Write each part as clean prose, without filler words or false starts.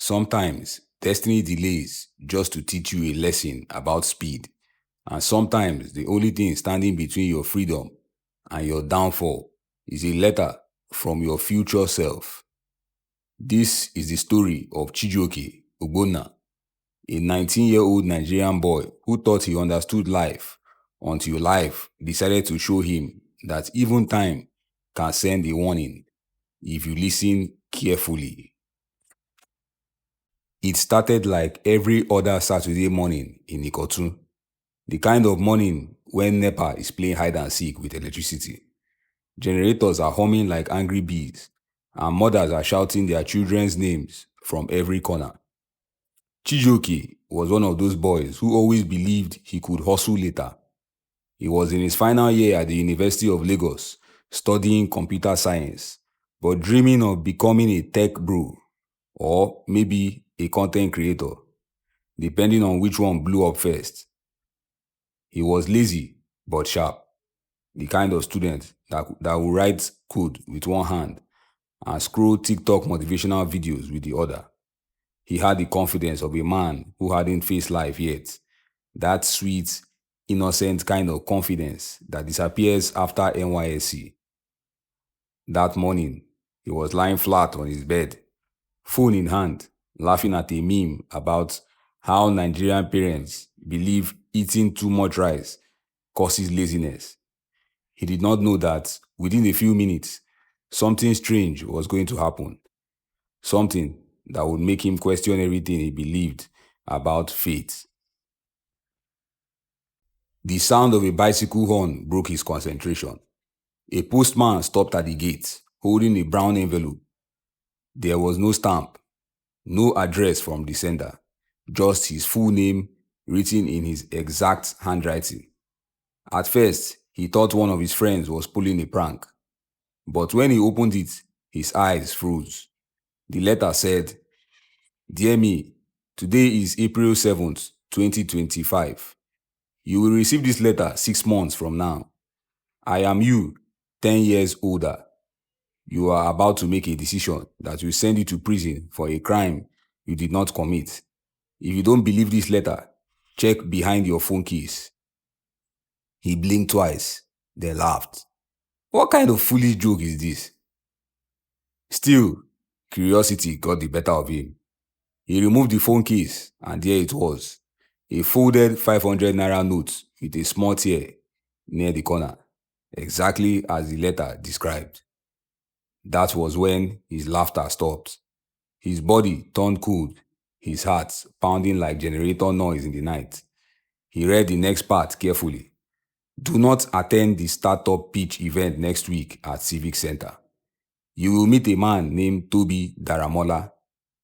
Sometimes destiny delays just to teach you a lesson about speed. And sometimes the only thing standing between your freedom and your downfall is a letter from your future self. This is the story of Chijioke Ogbonna, a 19-year-old Nigerian boy who thought he understood life until life decided to show him that even time can send a warning if you listen carefully. It started like every other Saturday morning in Ikotu, the kind of morning when NEPA is playing hide and seek with electricity. Generators are humming like angry bees, and mothers are shouting their children's names from every corner. Chijioke was one of those boys who always believed he could hustle later. He was in his final year at the University of Lagos, studying computer science, but dreaming of becoming a tech bro, or maybe a content creator, depending on which one blew up first. He was lazy but sharp, the kind of student that would write code with one hand and scroll TikTok motivational videos with the other. He had the confidence of a man who hadn't faced life yet. That sweet, innocent kind of confidence that disappears after NYSC. That morning, he was lying flat on his bed, phone in hand, laughing at a meme about how Nigerian parents believe eating too much rice causes laziness. He did not know that within a few minutes, something strange was going to happen. Something that would make him question everything he believed about fate. The sound of a bicycle horn broke his concentration. A postman stopped at the gate, holding a brown envelope. There was no stamp, no address from the sender, just his full name written in his exact handwriting. At first, he thought one of his friends was pulling a prank. But when he opened it, his eyes froze. The letter said, "Dear me, today is April 7th, 2025. You will receive this letter 6 months from now. I am you, 10 years older. You are about to make a decision that will send you to prison for a crime you did not commit. If you don't believe this letter, check behind your phone case." He blinked twice, then laughed. What kind of foolish joke is this? Still, curiosity got the better of him. He removed the phone case, and there it was, a folded 500 naira note with a small tear near the corner, exactly as the letter described. That was when his laughter stopped. His body turned cold, his heart pounding like generator noise in the night. He read the next part carefully. Do not attend the startup pitch event next week at Civic Center. You will meet a man named Toby Daramola.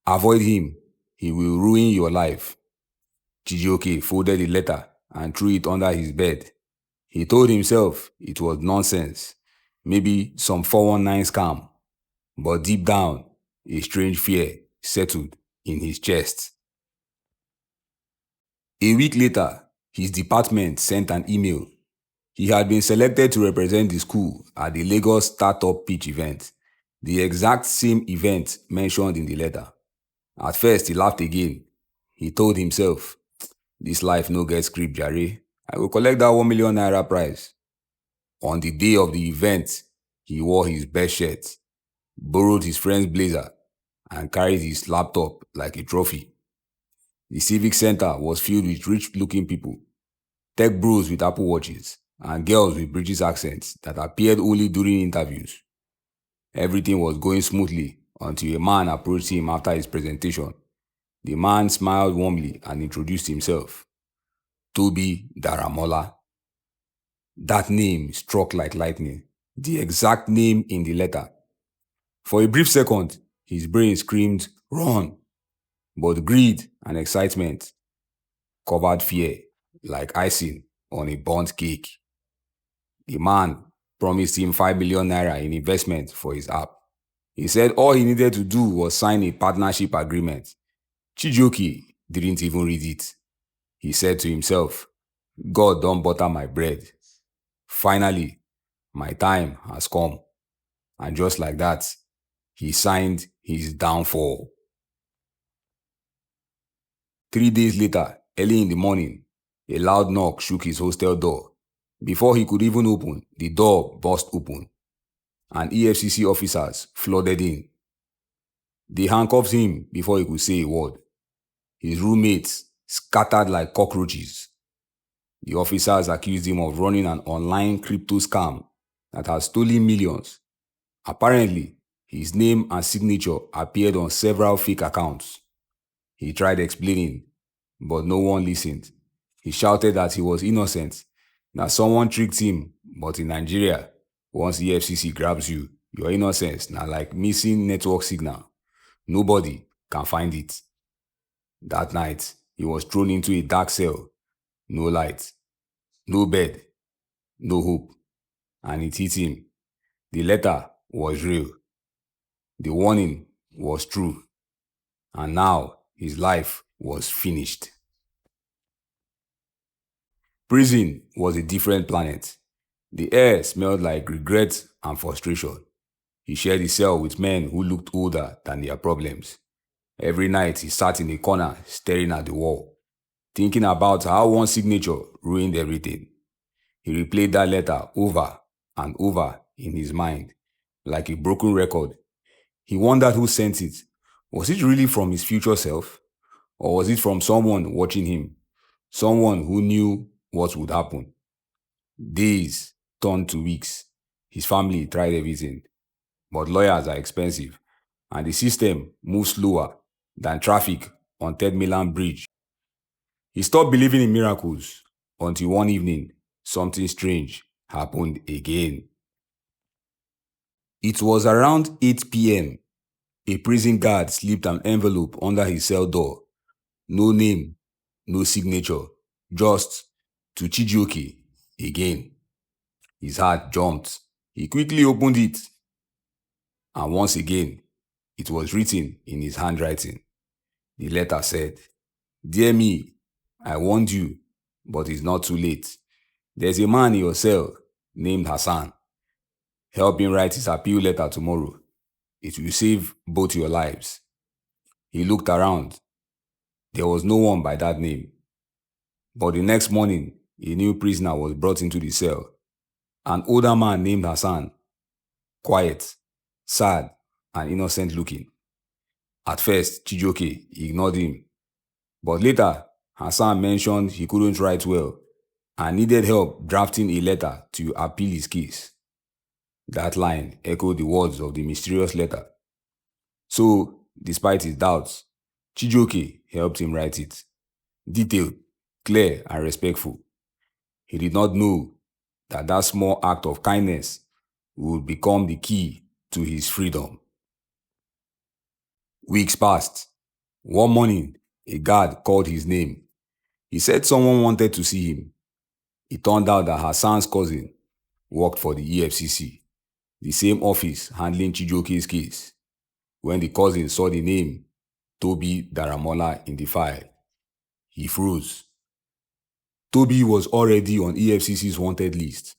Avoid him. He will ruin your life. Chijioke folded the letter and threw it under his bed. He told himself it was nonsense, maybe some 419 scam. But deep down, a strange fear settled in his chest. A week later, his department sent an email. He had been selected to represent the school at the Lagos Startup Pitch event, the exact same event mentioned in the letter. At first, he laughed again. He told himself, "This life no get script, jare. I will collect that 1 million naira prize." On the day of the event, he wore his best shirt, borrowed his friend's blazer, and carried his laptop like a trophy. The civic center was filled with rich-looking people, tech bros with Apple Watches, and girls with British accents that appeared only during interviews. Everything was going smoothly until a man approached him after his presentation. The man smiled warmly and introduced himself. Toby Daramola. That name struck like lightning, the exact name in the letter. For a brief second, his brain screamed, "Run!" But greed and excitement covered fear like icing on a burnt cake. The man promised him 5 million naira in investment for his app. He said all he needed to do was sign a partnership agreement. Chijioke didn't even read it. He said to himself, "God don't butter my bread. Finally, my time has come." And just like that, he signed his downfall. 3 days later, early in the morning, a loud knock shook his hostel door. Before he could even open, the door burst open, and EFCC officers flooded in. They handcuffed him before he could say a word. His roommates scattered like cockroaches. The officers accused him of running an online crypto scam that had stolen millions. Apparently, his name and signature appeared on several fake accounts. He tried explaining, but no one listened. He shouted that he was innocent, that someone tricked him, but in Nigeria, once the FCC grabs you, your innocence na like missing network signal. Nobody can find it. That night, he was thrown into a dark cell. No light, no bed, no hope. And it hit him. The letter was real. The warning was true. And now his life was finished. Prison was a different planet. The air smelled like regret and frustration. He shared his cell with men who looked older than their problems. Every night he sat in a corner staring at the wall, thinking about how one signature ruined everything. He replayed that letter over and over in his mind, like a broken record. He wondered who sent it. Was it really from his future self? Or was it from someone watching him? Someone who knew what would happen? Days turned to weeks. His family tried everything. But lawyers are expensive, and the system moves slower than traffic on Third Milan Bridge. He stopped believing in miracles until one evening, something strange happened again. It was around 8 p.m. A prison guard slipped an envelope under his cell door. No name, no signature, just to Chijioke again. His heart jumped. He quickly opened it, and once again, it was written in his handwriting. The letter said, "Dear me, I warned you, but it's not too late. There's a man in your cell named Hassan. Help him write his appeal letter tomorrow. It will save both your lives." He looked around. There was no one by that name. But the next morning, a new prisoner was brought into the cell. An older man named Hassan, quiet, sad, and innocent looking. At first, Chijoke ignored him. But later, Hassan mentioned he couldn't write well and needed help drafting a letter to appeal his case. That line echoed the words of the mysterious letter. So, despite his doubts, Chijoke helped him write it. Detailed, clear, and respectful. He did not know that that small act of kindness would become the key to his freedom. Weeks passed. One morning, a guard called his name. He said someone wanted to see him. It turned out that Hassan's cousin worked for the EFCC, the same office handling Chijoke's case. When the cousin saw the name Toby Daramola in the file, he froze. Toby was already on EFCC's wanted list,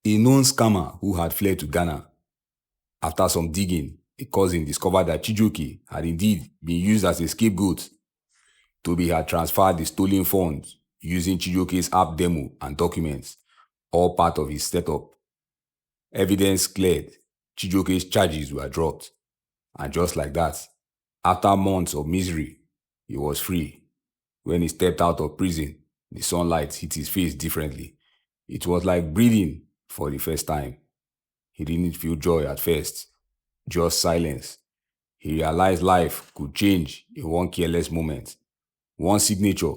a known scammer who had fled to Ghana. After some digging, a cousin discovered that Chijoke had indeed been used as a scapegoat. Toby had transferred the stolen funds using Chijoke's app demo and documents, all part of his setup. Evidence cleared. Chijoke's charges were dropped. And just like that, after months of misery, he was free. When he stepped out of prison, the sunlight hit his face differently. It was like breathing for the first time. He didn't feel joy at first, just silence. He realized life could change in one careless moment, one signature,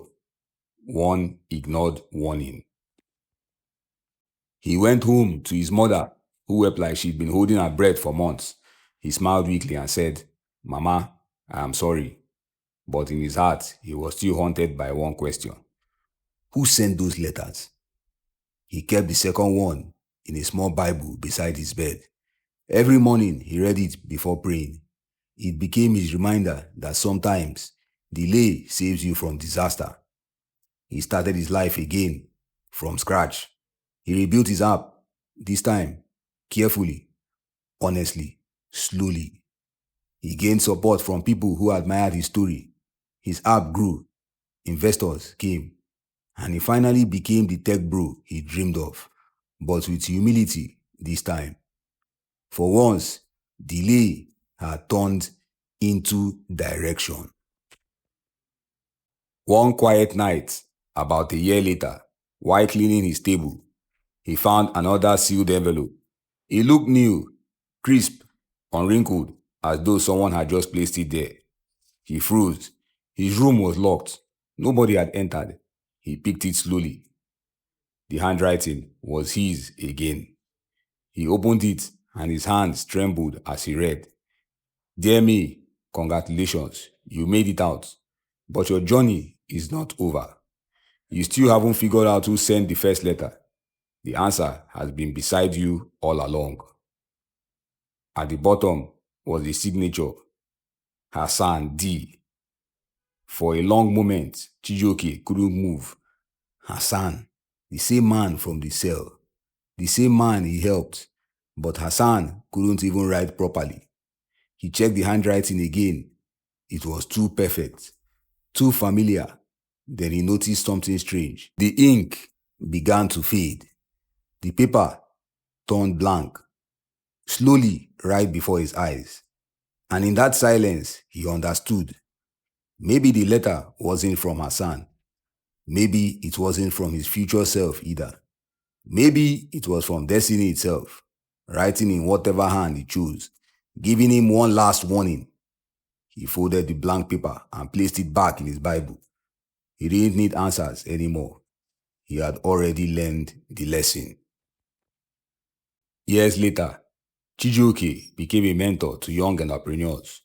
one ignored warning. He went home to his mother, who wept like she'd been holding her breath for months. He smiled weakly and said, "Mama, I am sorry." But in his heart, he was still haunted by one question. Who sent those letters? He kept the second one in a small Bible beside his bed. Every morning, he read it before praying. It became his reminder that sometimes delay saves you from disaster. He started his life again from scratch. He rebuilt his app, this time carefully, honestly, slowly. He gained support from people who admired his story. His app grew. investors came, and he finally became the tech bro he dreamed of, but with humility this time. For once, delay had turned into direction. One quiet night, about a year later, while cleaning his table, he found another sealed envelope. It looked new, crisp, unwrinkled, as though someone had just placed it there. He froze. His room was locked. Nobody had entered. He picked it slowly. The handwriting was his again. He opened it and his hands trembled as he read. Dear me, congratulations, you made it out. But your journey is not over. You still haven't figured out who sent the first letter. The answer has been beside you all along. At the bottom was the signature, Hassan D. For a long moment, Chijioke couldn't move. Hassan, the same man from the cell, the same man he helped, but Hassan couldn't even write properly. He checked the handwriting again. It was too perfect, too familiar. Then he noticed something strange. The ink began to fade. The paper turned blank, slowly right before his eyes. And in that silence, he understood. Maybe the letter wasn't from Hassan. Maybe it wasn't from his future self either. Maybe it was from destiny itself, writing in whatever hand he chose, giving him one last warning. He folded the blank paper and placed it back in his Bible. He didn't need answers anymore. He had already learned the lesson. Years later, Chijioke became a mentor to young entrepreneurs.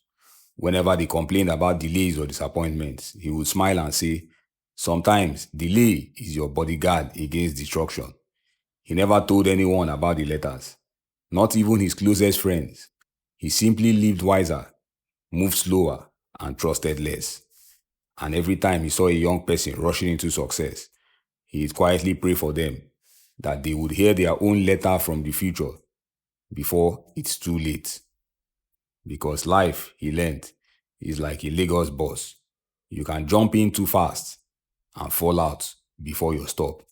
Whenever they complained about delays or disappointments, he would smile and say, sometimes delay is your bodyguard against destruction. He never told anyone about the letters, not even his closest friends. He simply lived wiser, moved slower, and trusted less. And every time he saw a young person rushing into success, he'd quietly pray for them that they would hear their own letter from the future before it's too late. Because life, he learned, is like a Lagos bus. You can jump in too fast and fall out before you stop.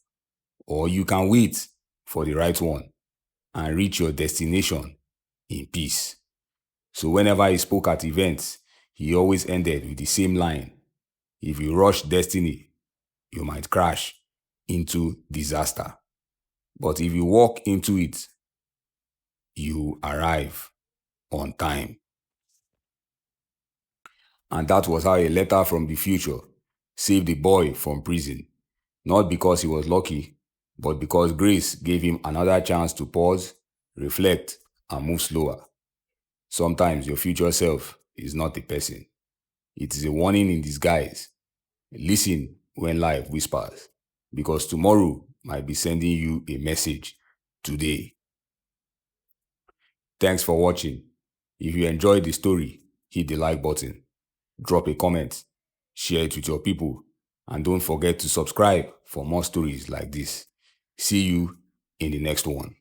Or you can wait for the right one and reach your destination in peace. So whenever he spoke at events, he always ended with the same line. If you rush destiny, you might crash into disaster. But if you walk into it, you arrive on time. And that was how a letter from the future saved the boy from prison. Not because he was lucky, but because grace gave him another chance to pause, reflect, and move slower. Sometimes your future self is not a person. It is a warning in disguise. Listen when life whispers, because tomorrow might be sending you a message today. Thanks for watching. If you enjoyed the story, hit the like button, drop a comment, share it with your people, and don't forget to subscribe for more stories like this. See you in the next one.